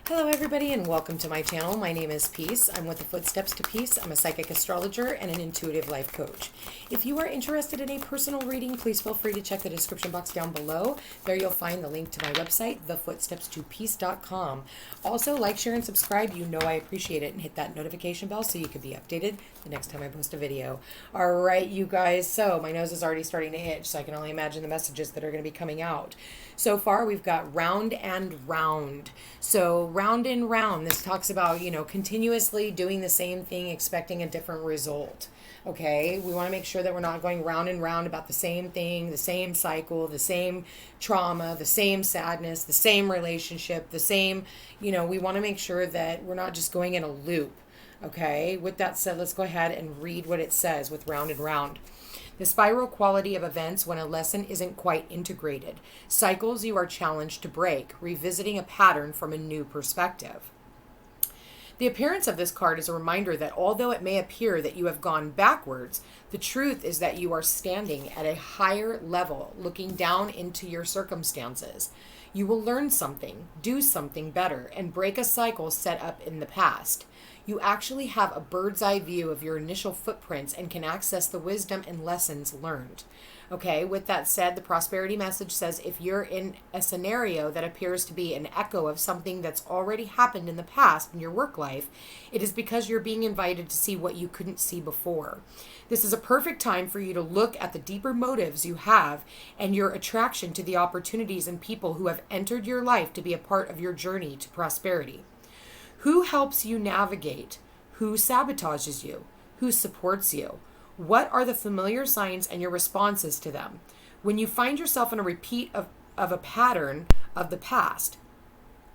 Hello everybody and welcome to my channel. My name is Peace. I'm with the Footsteps to Peace. I'm a psychic astrologer and an intuitive life coach. If you are interested in a personal reading, please feel free to check the description box down below. There you'll find the link to my website, thefootstepstopeace.com. Also, like, share, and subscribe. You know I appreciate it, and hit that notification bell so you can be updated the next time I post a video. All right, you guys. So my nose is already starting to itch, so I can only imagine the messages that are going to be coming out. So far, we've got round and round. So round and round, this talks about, continuously doing the same thing, expecting a different result. Okay, we want to make sure that we're not going round and round about the same thing, the same cycle, the same trauma, the same sadness, the same relationship, the same, we want to make sure that we're not just going in a loop. Okay, with that said, let's go ahead and read what it says with round and round. The spiral quality of events when a lesson isn't quite integrated. Cycles you are challenged to break, revisiting a pattern from a new perspective. The appearance of this card is a reminder that although it may appear that you have gone backwards, the truth is that you are standing at a higher level, looking down into your circumstances. You will learn something, do something better, and break a cycle set up in the past. You actually have a bird's eye view of your initial footprints and can access the wisdom and lessons learned. Okay, with that said, the prosperity message says if you're in a scenario that appears to be an echo of something that's already happened in the past in your work life, it is because you're being invited to see what you couldn't see before. This is a perfect time for you to look at the deeper motives you have and your attraction to the opportunities and people who have entered your life to be a part of your journey to prosperity. Who helps you navigate? Who sabotages you? Who supports you? What are the familiar signs and your responses to them? When you find yourself in a repeat of a pattern of the past,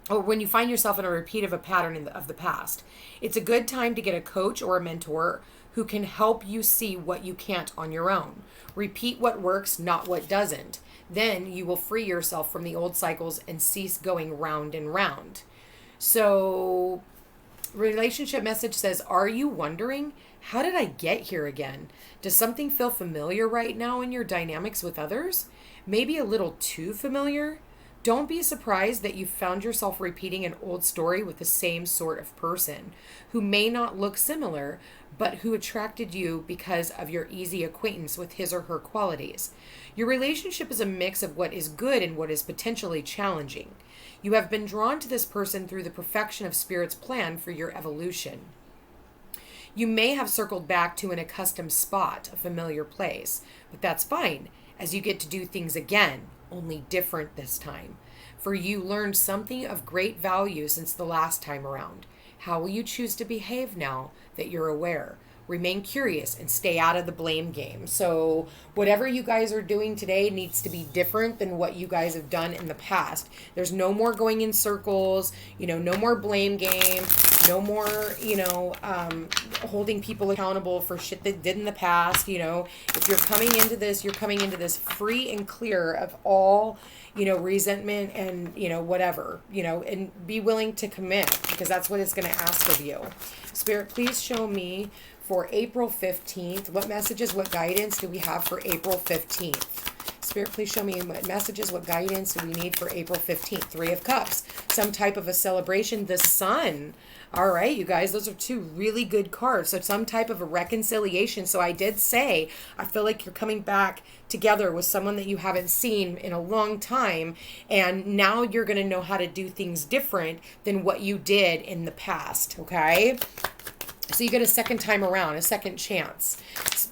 or when you find yourself in a repeat of a pattern of the past, it's a good time to get a coach or a mentor who can help you see what you can't on your own. Repeat what works, not what doesn't. Then you will free yourself from the old cycles and cease going round and round. So, relationship message says, are you wondering, how did I get here again? Does something feel familiar right now in your dynamics with others? Maybe a little too familiar? Don't be surprised that you found yourself repeating an old story with the same sort of person who may not look similar, but who attracted you because of your easy acquaintance with his or her qualities. Your relationship is a mix of what is good and what is potentially challenging. You have been drawn to this person through the perfection of Spirit's plan for your evolution. You may have circled back to an accustomed spot, a familiar place, but that's fine, as you get to do things again, only different this time. For you learned something of great value since the last time around. How will you choose to behave now that you're aware? Remain curious and stay out of the blame game. So whatever you guys are doing today needs to be different than what you guys have done in the past. There's no more going in circles, no more blame game, no more, holding people accountable for shit they did in the past. If you're coming into this free and clear of all, resentment and, whatever, and be willing to commit, because that's what it's going to ask of you. Spirit, please show me for April 15th, what messages, what guidance do we have for April 15th? Spirit, please show me what messages, what guidance do we need for April 15th? Three of Cups, some type of a celebration, the Sun. All right, you guys, those are two really good cards. So some type of a reconciliation. So I did say, I feel like you're coming back together with someone that you haven't seen in a long time. And now you're going to know how to do things different than what you did in the past. Okay. So you get a second time around, a second chance.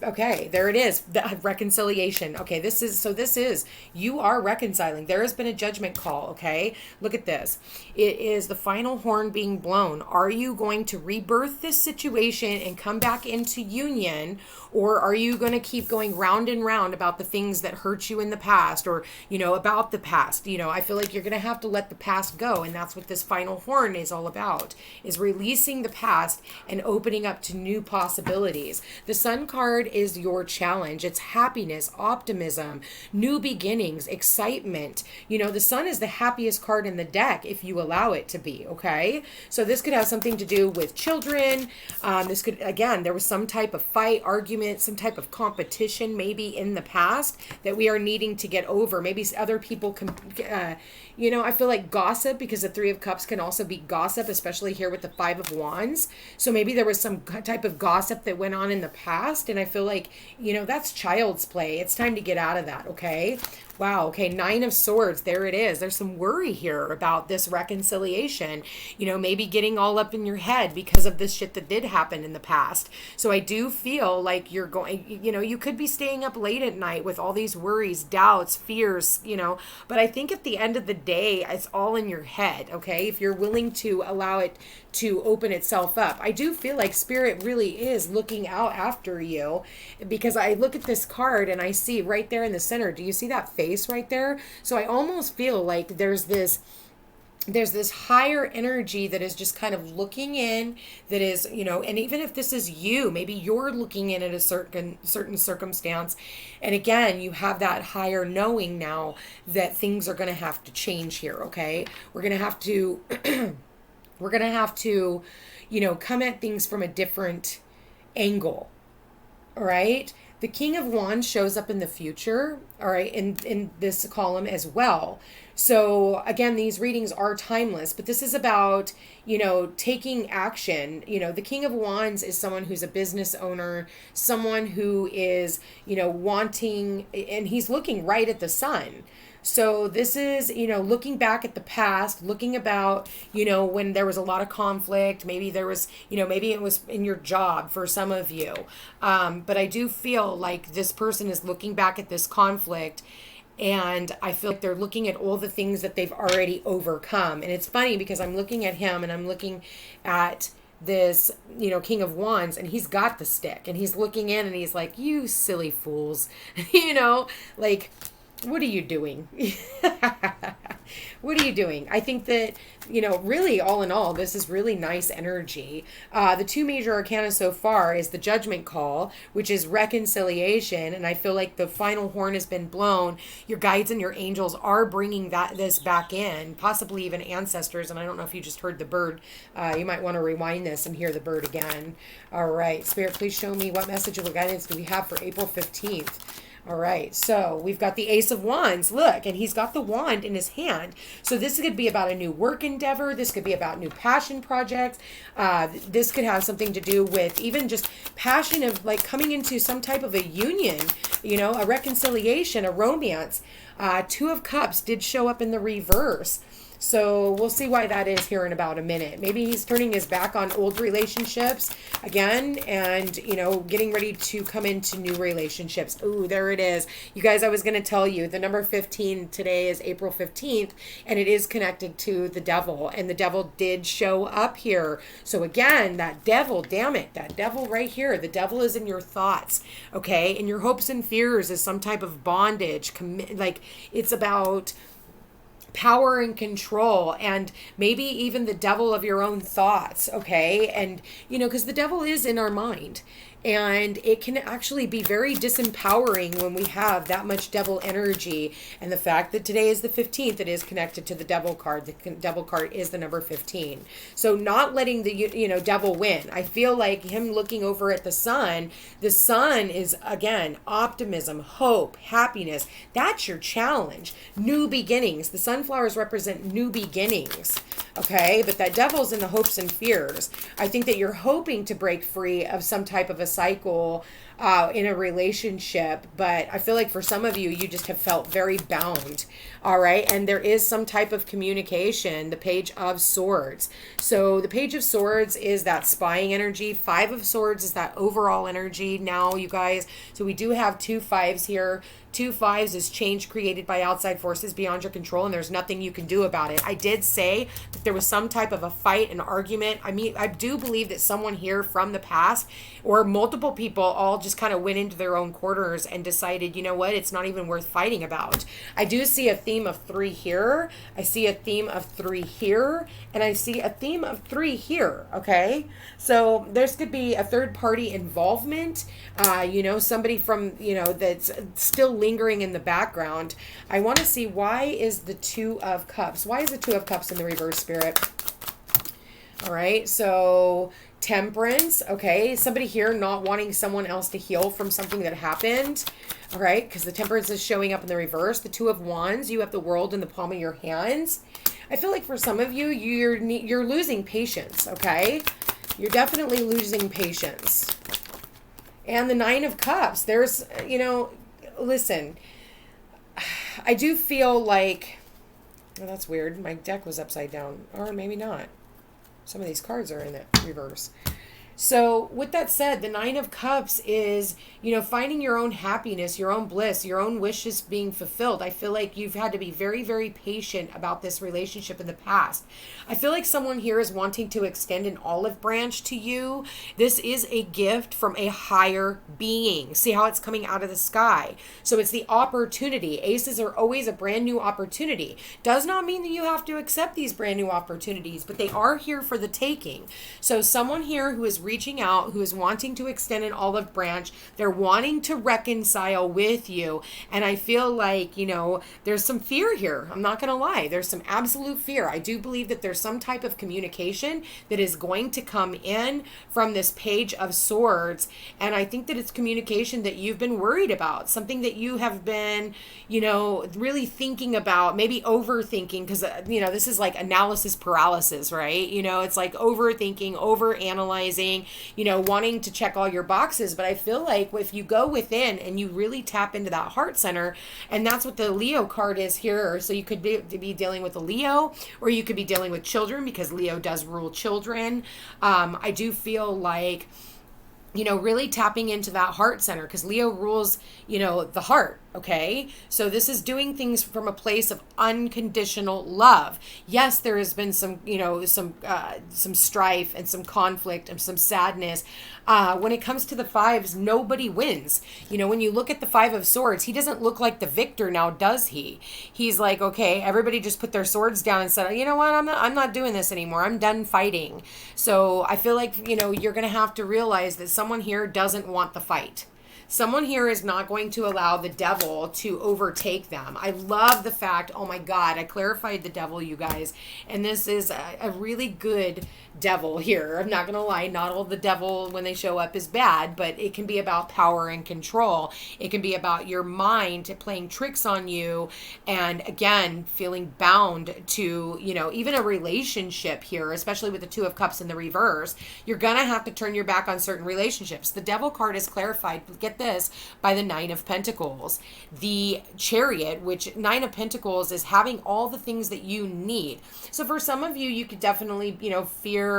Okay, there it is, the reconciliation. Okay, this is, you are reconciling. There has been a judgment call, okay? Look at this. It is the final horn being blown. Are you going to rebirth this situation and come back into union, or are you going to keep going round and round about the things that hurt you in the past, or, about the past? I feel like you're going to have to let the past go, and that's what this final horn is all about, is releasing the past and opening opening up to new possibilities. The Sun card is your challenge. It's happiness, optimism, new beginnings, excitement. The Sun is the happiest card in the deck if you allow it to be, okay? So this could have something to do with children. This could, again, there was some type of fight, argument, some type of competition maybe in the past that we are needing to get over. Maybe other people can, I feel like gossip, because the Three of Cups can also be gossip, especially here with the Five of Wands. So maybe there was some type of gossip that went on in the past, and I feel like, that's child's play. It's time to get out of that, okay? Wow, okay, Nine of Swords, there it is. There's some worry here about this reconciliation, maybe getting all up in your head because of this shit that did happen in the past. So I do feel like you're going, you could be staying up late at night with all these worries, doubts, fears, but I think at the end of the day, it's all in your head, okay? If you're willing to allow it to open itself up. I do feel like Spirit really is looking out after you, because I look at this card and I see right there in the center, do you see that face right there? So I almost feel like there's this higher energy that is just kind of looking in, that is, and even if this is you, maybe you're looking in at a certain circumstance, and again, you have that higher knowing now that things are going to have to change here, okay? We're going to have to come at things from a different angle, all right? The King of Wands shows up in the future, all right, in this column as well. So again, these readings are timeless, but this is about, taking action. The King of Wands is someone who's a business owner, someone who is, wanting, and he's looking right at the sun. So this is, looking back at the past, looking about, when there was a lot of conflict, maybe there was, maybe it was in your job for some of you. But I do feel like this person is looking back at this conflict, and I feel like they're looking at all the things that they've already overcome. And it's funny because I'm looking at him and I'm looking at this, King of Wands, and he's got the stick and he's looking in and he's like, you silly fools, like, what are you doing? What are you doing? I think that, really all in all, this is really nice energy. The two major arcana so far is the Judgment Call, which is reconciliation. And I feel like the final horn has been blown. Your guides and your angels are bringing this back in, possibly even ancestors. And I don't know if you just heard the bird. You might want to rewind this and hear the bird again. All right. Spirit, please show me what message or guidance do we have for April 15th. All right, so we've got the Ace of Wands. Look, and he's got the wand in his hand. So this could be about a new work endeavor. This could be about new passion projects. This could have something to do with even just passion of like coming into some type of a union, a reconciliation, a romance. Two of Cups did show up in the reverse. So we'll see why that is here in about a minute. Maybe he's turning his back on old relationships again and, getting ready to come into new relationships. Ooh, there it is. You guys, I was going to tell you the number 15 today is April 15th, and it is connected to the devil, and the devil did show up here. So again, that devil, damn it, that devil right here, the devil is in your thoughts, okay? And your hopes and fears is some type of bondage. Like it's about power and control, and maybe even the devil of your own thoughts, okay? And because the devil is in our mind, and it can actually be very disempowering when we have that much devil energy. And the fact that today is the 15th, it is connected to the devil card. The devil card is the number 15. So not letting the devil win. I feel like him looking over at the sun is, again, optimism, hope, happiness. That's your challenge. New beginnings. The sunflowers represent new beginnings, okay? But that devil's in the hopes and fears. I think that you're hoping to break free of some type of a cycle in a relationship, but I feel like for some of you, you just have felt very bound, all right? And there is some type of communication, the Page of Swords. So the Page of Swords is that spying energy. Five of Swords is that overall energy now, you guys. So we do have two fives here. 2 5s is change created by outside forces beyond your control, and there's nothing you can do about it. I did say that there was some type of a fight, an argument. I mean, I do believe that someone here from the past or multiple people all just kind of went into their own quarters and decided, you know what, it's not even worth fighting about. I do see a theme of 3 here. I see a theme of 3 here, and I see a theme of 3 here, okay? So there's could be a third party involvement, somebody from, that's still lingering in the background. I want to see, why is the 2 of Cups? Why is the 2 of Cups in the reverse, Spirit? All right, so Temperance, okay? Somebody here not wanting someone else to heal from something that happened, all right? Because the Temperance is showing up in the reverse. The 2 of Wands, you have the World in the palm of your hands. I feel like for some of you, you're losing patience, okay? You're definitely losing patience. And the 9 of Cups, there's, listen, I do feel like, oh, that's weird. My deck was upside down, or maybe not. Some of these cards are in the reverse. So with that said, the 9 of Cups is, finding your own happiness, your own bliss, your own wishes being fulfilled. I feel like you've had to be very, very patient about this relationship in the past. I feel like someone here is wanting to extend an olive branch to you. This is a gift from a higher being. See how it's coming out of the sky. So it's the opportunity. Aces are always a brand new opportunity. Does not mean that you have to accept these brand new opportunities, but they are here for the taking. So someone here who is reaching out, who is wanting to extend an olive branch, they're wanting to reconcile with you. And I feel like, there's some fear here. I'm not going to lie. There's some absolute fear. I do believe that there's some type of communication that is going to come in from this Page of Swords. And I think that it's communication that you've been worried about, something that you have been, really thinking about, maybe overthinking, because, this is like analysis paralysis, right? It's like overthinking, overanalyzing, wanting to check all your boxes. But I feel like if you go within and you really tap into that heart center, and that's what the Leo card is here. So you could be dealing with a Leo, or you could be dealing with children, because Leo does rule children. I do feel like, really tapping into that heart center, because Leo rules, the heart. Okay. So this is doing things from a place of unconditional love. Yes, there has been some, some strife and some conflict and some sadness. When it comes to the 5s, nobody wins. When you look at the 5 of Swords, he doesn't look like the victor now, does he? He's like, okay, everybody just put their swords down and said, you know what? I'm not doing this anymore. I'm done fighting. So I feel like, you're going to have to realize that someone here doesn't want the fight. Someone here is not going to allow the devil to overtake them. I love the fact, oh my God, I clarified the devil, you guys. And this is a really good devil here. I'm not going to lie. Not all the devil when they show up is bad, but it can be about power and control. It can be about your mind playing tricks on you. And again, feeling bound to, even a relationship here, especially with the 2 of Cups in the reverse. You're going to have to turn your back on certain relationships. The devil card is clarified. Get this, by the 9 of Pentacles. The Chariot, which 9 of Pentacles is having all the things that you need. So for some of you, you could definitely, fear,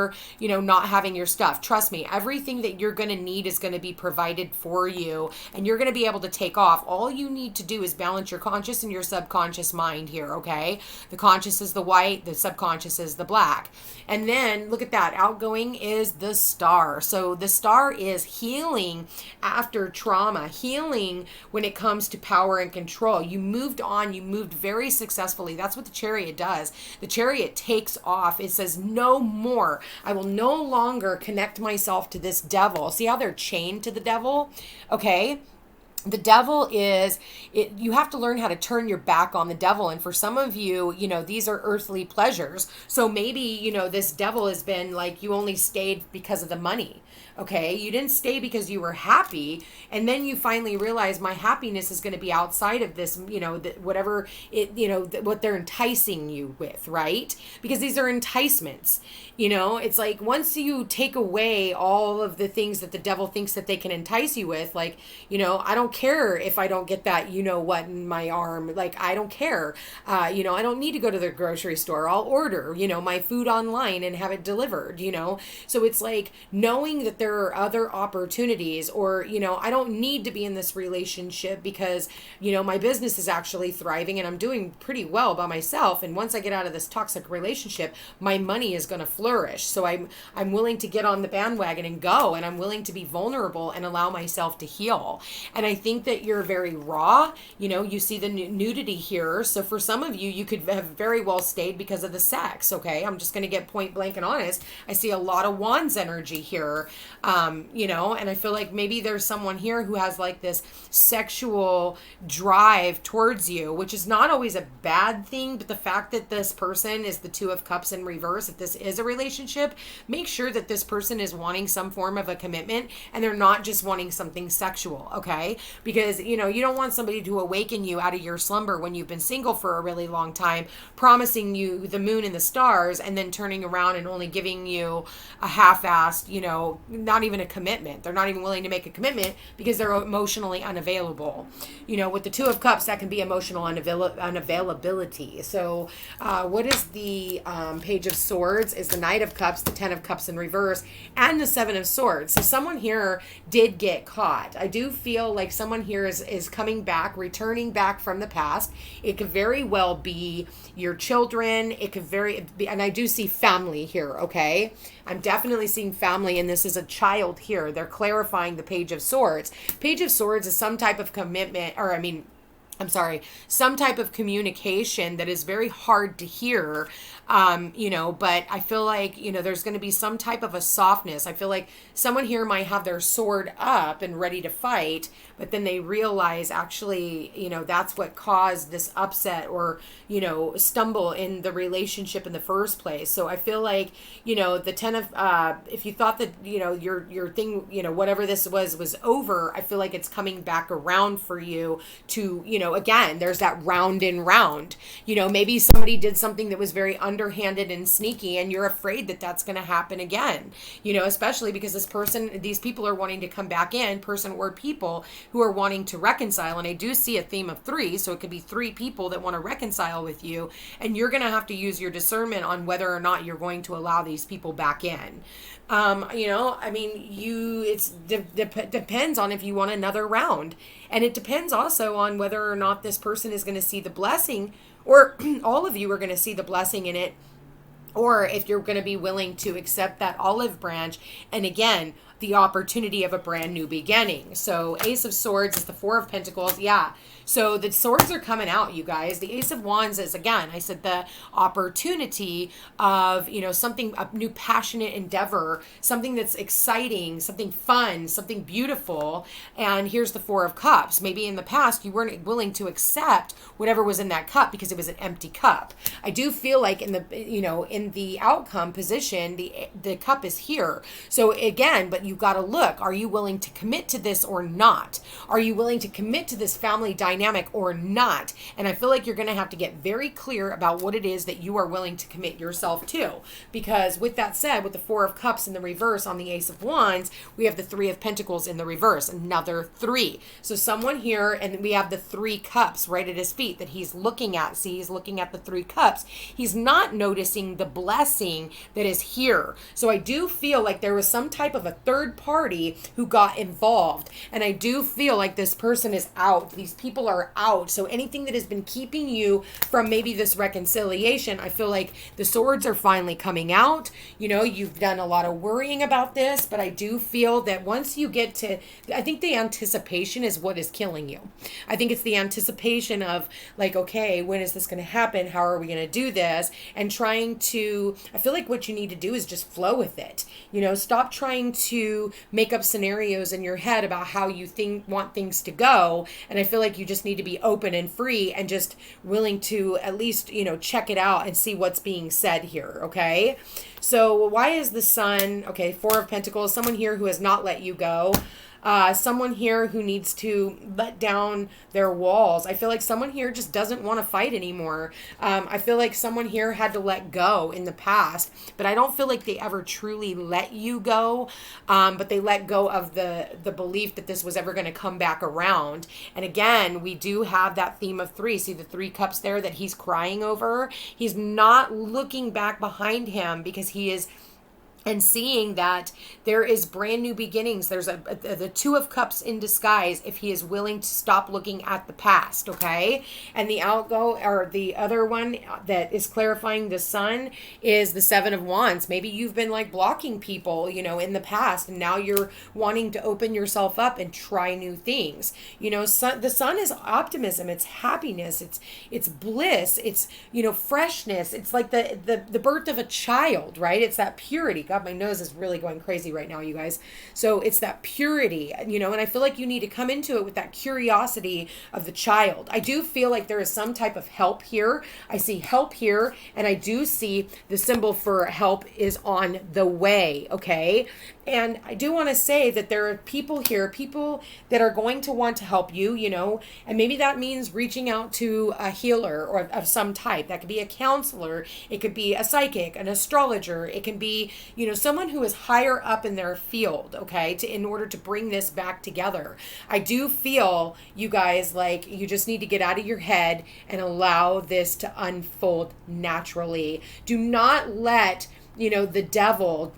not having your stuff. Trust me, everything that you're going to need is going to be provided for you, and you're going to be able to take off. All you need to do is balance your conscious and your subconscious mind here, okay? The conscious is the white, the subconscious is the black. And then look at that. Outgoing is the Star. So the Star is healing after trauma, healing when it comes to power and control. You moved on, you moved very successfully. That's what the Chariot does. The Chariot takes off. It says, no more. I will no longer connect myself to this devil. See how they're chained to the devil? Okay. The devil is, you have to learn how to turn your back on the devil. And for some of you, these are earthly pleasures. So maybe, this devil has been like, you only stayed because of the money. Okay. You didn't stay because you were happy. And then you finally realize my happiness is going to be outside of this, whatever it, what they're enticing you with, right? Because these are enticements. It's like once you take away all of the things that the devil thinks that they can entice you with, like, I don't don't care if I don't get that, you know what, in my arm. Like, I don't care. You know, I don't need to go to the grocery store. I'll order, you know, my food online and have it delivered, you know? So it's like knowing that there are other opportunities, or, you know, I don't need to be in this relationship because, you know, my business is actually thriving and I'm doing pretty well by myself. And once I get out of this toxic relationship, my money is going to flourish. So I'm willing to get on the bandwagon and go, and I'm willing to be vulnerable and allow myself to heal. And I think that you're very raw. You know, you see the nudity here. So for some of you, you could have very well stayed because of the sex. Okay. I'm just going to get point blank and honest. I see a lot of wands energy here. You know, and I feel like maybe there's someone here who has like this sexual drive towards you, which is not always a bad thing. But the fact that this person is the Two of Cups in reverse, if this is a relationship, make sure that this person is wanting some form of a commitment and they're not just wanting something sexual. Okay. Because, you know, you don't want somebody to awaken you out of your slumber when you've been single for a really long time, promising you the moon and the stars, and then turning around and only giving you a half-assed, you know, not even a commitment. They're not even willing to make a commitment because they're emotionally unavailable. You know, with the Two of Cups, that can be emotional unavailability. So what is the Page of Swords is the Knight of Cups, the Ten of Cups in reverse, and the Seven of Swords. So someone here did get caught. I do feel like someone here is coming back, returning back from the past. It could very well be your children. It could and I do see family here, okay? I'm definitely seeing family, and this is a child here. They're clarifying the Page of Swords. Page of Swords is some type of commitment, or some type of communication that is very hard to hear, you know, but I feel like, you know, there's going to be some type of a softness. I feel like someone here might have their sword up and ready to fight, but then they realize actually, you know, that's what caused this upset or, you know, stumble in the relationship in the first place. So I feel like, you know, the Ten of, if you thought that, you know, your thing, you know, whatever this was over, I feel like it's coming back around for you to, you know, again, there's that round and round, you know, maybe somebody did something that was very underhanded and sneaky, and you're afraid that that's going to happen again, you know, especially because these people are wanting to come back in, person or people who are wanting to reconcile. And I do see a theme of three. So it could be three people that want to reconcile with you, and you're going to have to use your discernment on whether or not you're going to allow these people back in. You know, I mean, depends on if you want another round. And it depends also on whether or not this person is going to see the blessing, or all of you are going to see the blessing in it, or if you're going to be willing to accept that olive branch. And again, the opportunity of a brand new beginning. So Ace of Swords is the Four of Pentacles. Yeah. So the swords are coming out, you guys. The Ace of Wands is, again, I said the opportunity of, you know, something, a new passionate endeavor, something that's exciting, something fun, something beautiful. And here's the Four of Cups. Maybe in the past you weren't willing to accept whatever was in that cup because it was an empty cup. I do feel like in the, you know, in the outcome position, the cup is here. So again, but you've got to look, are you willing to commit to this or not? Are you willing to commit to this family dynamic or not? And I feel like you're going to have to get very clear about what it is that you are willing to commit yourself to. Because with that said, with the Four of Cups in the reverse on the Ace of Wands, we have the Three of Pentacles in the reverse, another three. So someone here, and we have the Three Cups right at his feet that he's looking at. See, he's looking at the Three Cups. He's not noticing the blessing that is here. So I do feel like there was some type of a third party who got involved. And I do feel like this person is out. These people are out. So anything that has been keeping you from maybe this reconciliation, I feel like the swords are finally coming out. You know, you've done a lot of worrying about this, but I do feel that once you get to, I think the anticipation is what is killing you. I think it's the anticipation of like, okay, when is this going to happen? How are we going to do this? And trying to, I feel like what you need to do is just flow with it. You know, stop trying to make up scenarios in your head about how you want things to go. And I feel like you just need to be open and free and just willing to at least, you know, check it out and see what's being said here. Okay. So why is the Sun, okay, Four of Pentacles, someone here who has not let you go. someone here who needs to let down their walls. I feel like someone here just doesn't want to fight anymore. I feel like someone here had to let go in the past, but I don't feel like they ever truly let you go. But they let go of the belief that this was ever going to come back around. And again, we do have that theme of 3. See the 3 cups there that he's crying over? He's not looking back behind him because he is and seeing that there is brand new beginnings. There's the 2 of cups in disguise if he is willing to stop looking at the past, okay? And the other one that is clarifying the sun is the 7 of wands. Maybe you've been like blocking people, in the past, and now you're wanting to open yourself up and try new things. The sun is optimism, it's happiness, it's bliss, it's freshness. It's like the birth of a child, right? It's that purity. God, my nose is really going crazy right now, you guys. So it's that purity, and I feel like you need to come into it with that curiosity of the child. I do feel like there is some type of help here. I see help here, and I do see the symbol for help is on the way, okay? And I do want to say that there are people here, people that are going to want to help you, and maybe that means reaching out to a healer or of some type. That could be a counselor. It could be a psychic, an astrologer. It can be, someone who is higher up in their field, okay, in order to bring this back together. I do feel, you guys, like you just need to get out of your head and allow this to unfold naturally. Do not let the devil,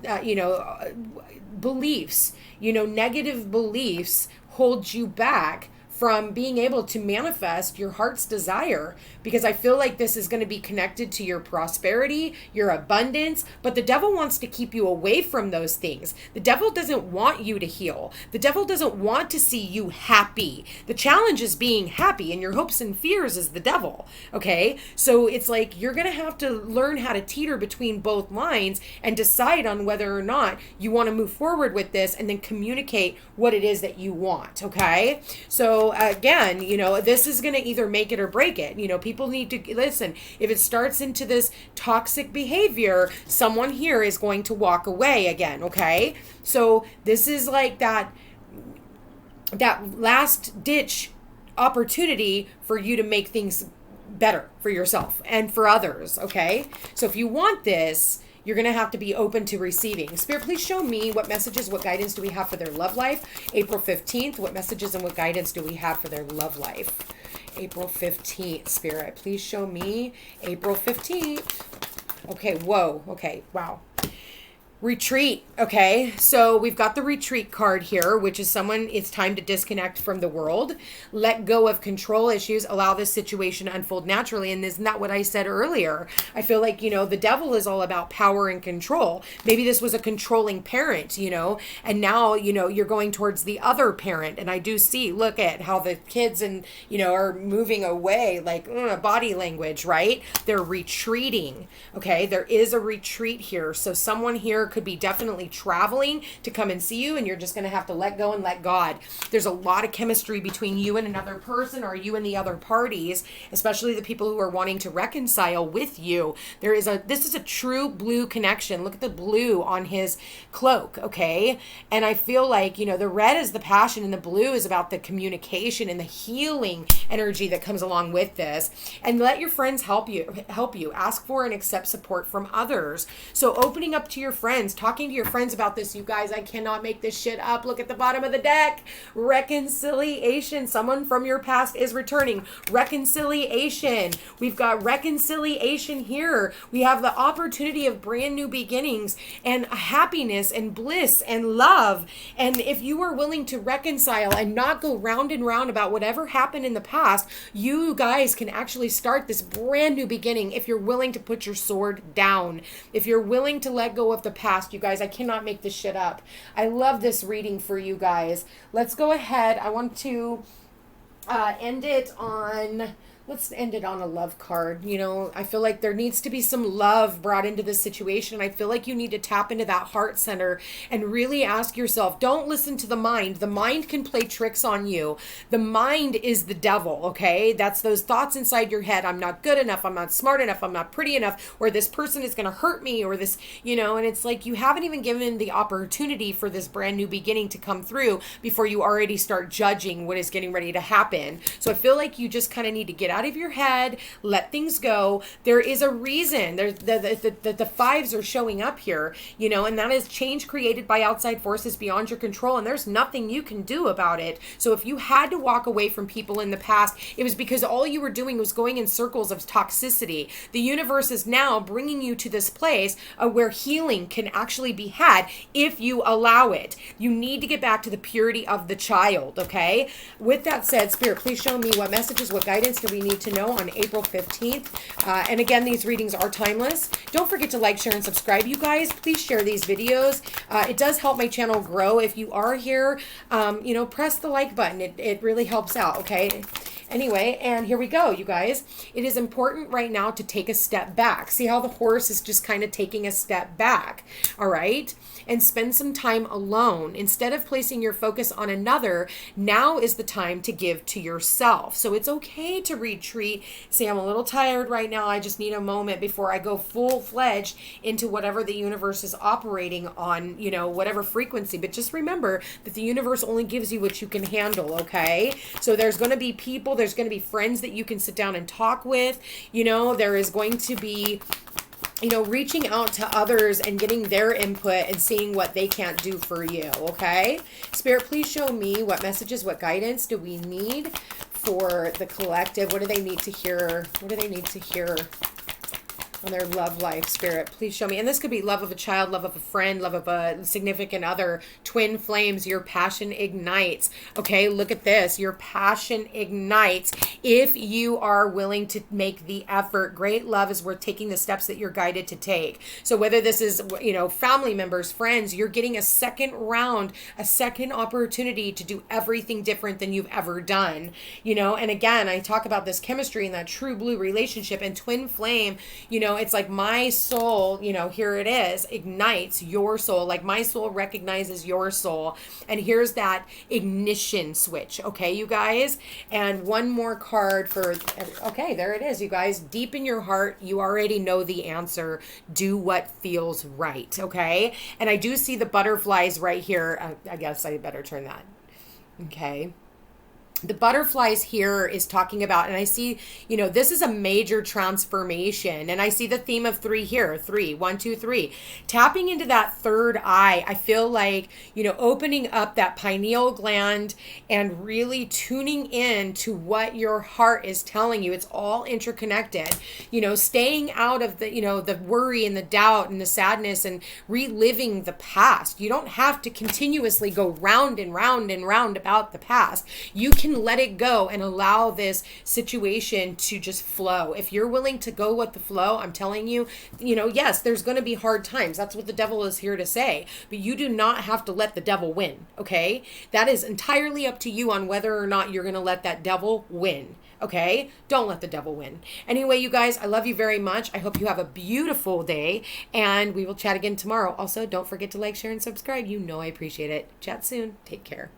beliefs, negative beliefs hold you back from being able to manifest your heart's desire, because I feel like this is going to be connected to your prosperity, your abundance, but the devil wants to keep you away from those things. The devil doesn't want you to heal. The devil doesn't want to see you happy. The challenge is being happy, and your hopes and fears is the devil, okay? So it's like you're going to have to learn how to teeter between both lines and decide on whether or not you want to move forward with this, and then communicate what it is that you want, okay? So again, this is going to either make it or break it. People need to listen. If it starts into this toxic behavior, someone here is going to walk away again, okay? So this is like that last ditch opportunity for you to make things better for yourself and for others, okay? So if you want this, you're going to have to be open to receiving. Spirit, please show me what messages, what guidance do we have for their love life. April 15th, what messages and what guidance do we have for their love life? April 15th, Spirit, please show me April 15th. Okay, whoa, okay, wow. Retreat. Okay, so we've got the retreat card here, which is someone, it's time to disconnect from the world, let go of control issues, allow this situation to unfold naturally. And isn't that what I said earlier? I feel like, the devil is all about power and control. Maybe this was a controlling parent, and now, you're going towards the other parent. And I do see, look at how the kids are moving away, like body language, right? They're retreating. Okay, there is a retreat here. So someone here could be definitely traveling to come and see you, and you're just going to have to let go and let God. There's a lot of chemistry between you and another person, or you and the other parties, especially the people who are wanting to reconcile with you. This is a true blue connection. Look at the blue on his cloak, okay? And I feel like, the red is the passion and the blue is about the communication and the healing energy that comes along with this. And let your friends help you. Ask for and accept support from others. So opening up to your friends, talking to your friends about this, you guys, I cannot make this shit up. Look at the bottom of the deck. Reconciliation. Someone from your past is returning. Reconciliation. We've got reconciliation here. We have the opportunity of brand new beginnings and happiness and bliss and love. And if you are willing to reconcile and not go round and round about whatever happened in the past, you guys can actually start this brand new beginning if you're willing to put your sword down. If you're willing to let go of the past, you guys, I cannot make this shit up. I love this reading for you guys. Let's go ahead. I want to end it on, Let's end it on a love card. You know, I feel like there needs to be some love brought into this situation. I feel like you need to tap into that heart center and really ask yourself, don't listen to the mind. The mind can play tricks on you. The mind is the devil, okay? That's those thoughts inside your head. I'm not good enough. I'm not smart enough. I'm not pretty enough. Or this person is going to hurt me, or this, you know, and it's like you haven't even given the opportunity for this brand new beginning to come through before you already start judging what is getting ready to happen. So I feel like you just kind of need to get out of your head, let things go. There is a reason. There's the fives are showing up here, you know, and that is change created by outside forces beyond your control, and there's nothing you can do about it. So if you had to walk away from people in the past, it was because all you were doing was going in circles of toxicity. The universe is now bringing you to this place where healing can actually be had if you allow it. You need to get back to the purity of the child, okay? With that said, Spirit, please show me what messages, what guidance do we need to know on April 15th. And again, these readings are timeless. Don't forget to like, share, and subscribe, you guys. Please share these videos. It does help my channel grow. If you are here, you know, press the like button. It really helps out, okay? Anyway, and here we go, you guys. It is important right now to take a step back. See how the horse is just kind of taking a step back, all right? And spend some time alone. Instead of placing your focus on another, now is the time to give to yourself. So it's okay to retreat. Say, I'm a little tired right now. I just need a moment before I go full-fledged into whatever the universe is operating on, you know, whatever frequency. But just remember that the universe only gives you what you can handle, okay? So there's going to be people, there's going to be friends that you can sit down and talk with. You know, there is going to be, you know, reaching out to others and getting their input and seeing what they can't do for you, okay? Spirit, please show me what messages, what guidance do we need for the collective? What do they need to hear? What do they need to hear on their love life? Spirit, please show me. And this could be love of a child, love of a friend, love of a significant other, twin flames. Your passion ignites. Okay, look at this. Your passion ignites if you are willing to make the effort. Great love is worth taking the steps that you're guided to take. So whether this is, you know, family members, friends, you're getting a second round, a second opportunity to do everything different than you've ever done, you know. And again, I talk about this chemistry and that true blue relationship and twin flame, you know, it's like my soul, you know, here it is, ignites your soul. Like my soul recognizes your soul. And here's that ignition switch. Okay, you guys. And one more card for, okay, there it is, you guys. Deep in your heart, you already know the answer. Do what feels right. Okay. And I do see the butterflies right here. I guess I better turn that. Okay. The butterflies here is talking about, and I see, you know, this is a major transformation. And I see the theme of 3 here. 3, 1, 2, 3. Tapping into that third eye. I feel like, you know, opening up that pineal gland and really tuning in to what your heart is telling you. It's all interconnected. You know, staying out of the, you know, the worry and the doubt and the sadness and reliving the past. You don't have to continuously go round and round and round about the past. You can let it go and allow this situation to just flow. If you're willing to go with the flow, I'm telling you, you know, yes, there's going to be hard times. That's what the devil is here to say. But you do not have to let the devil win, okay? That is entirely up to you on whether or not you're going to let that devil win. Okay? Don't let the devil win. Anyway, you guys, I love you very much. I hope you have a beautiful day, and we will chat again tomorrow. Also, don't forget to like, share, and subscribe. You know I appreciate it. Chat soon. Take care.